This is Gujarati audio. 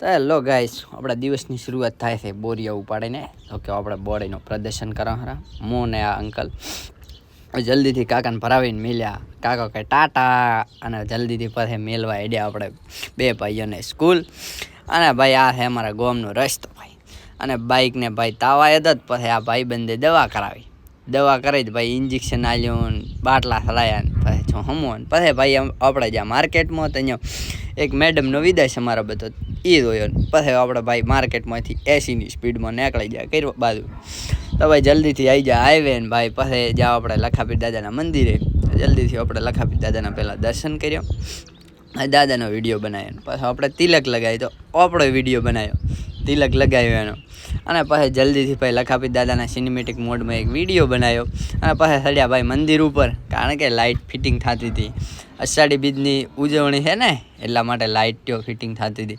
તો હેલો ગાઈસ, આપણા દિવસની શરૂઆત થાય છે બોરિયા ઉપાડીને. તો કે આપણે બોડીનું પ્રદર્શન કરવા ખરા હું ને આ અંકલ જલ્દીથી કાકાને ભરાવીને મિલ્યા. કાકા કે ટાટા અને જલ્દીથી પછી મેલવા હેડ્યા આપણે બે ભાઈઓને સ્કૂલ. અને ભાઈ આ છે અમારા ગામનો રસ્તો ભાઈ. અને બાઇકને ભાઈ તાવ આવ્યો હતો પછી આ ભાઈબંધે દવા કરાવી. દવા કરાવી ભાઈ ઇન્જેક્શન આલ્યું, બાટલા સડાયા ને પછી જો હમો ને પછી ભાઈ આપણે જ્યાં માર્કેટમાં તો અહીંયા એક મેડમનો વિદેશ અમારો બધો એ જોયો. પછી આપણે ભાઈ માર્કેટમાંથી 80ની સ્પીડમાં નીકળી જાય કઈ બાજુ. તો ભાઈ જલ્દીથી આવી જાય હાઈવે ને ભાઈ પછી જાઓ આપણે લખાપીર દાદાના મંદિરે. જલ્દીથી આપણે લખાપીર દાદાના પહેલાં દર્શન કર્યો, દાદાનો વિડીયો બનાવ્યો. પછી આપણે તિલક લગાવી તો આપણો વિડીયો બનાવ્યો, તિલક લગાવ્યો એનો. અને પછી જલ્દીથી ભાઈ લખાપીર દાદાના સિનેમેટિક મોડમાં એક વિડીયો બનાવ્યો. અને પછી ચડ્યા ભાઈ મંદિર ઉપર, કારણ કે લાઇટ ફિટિંગ થતી હતી. અષાઢી બીજની ઉજવણી છે ને એટલા માટે લાઇટ ફિટિંગ થતી હતી.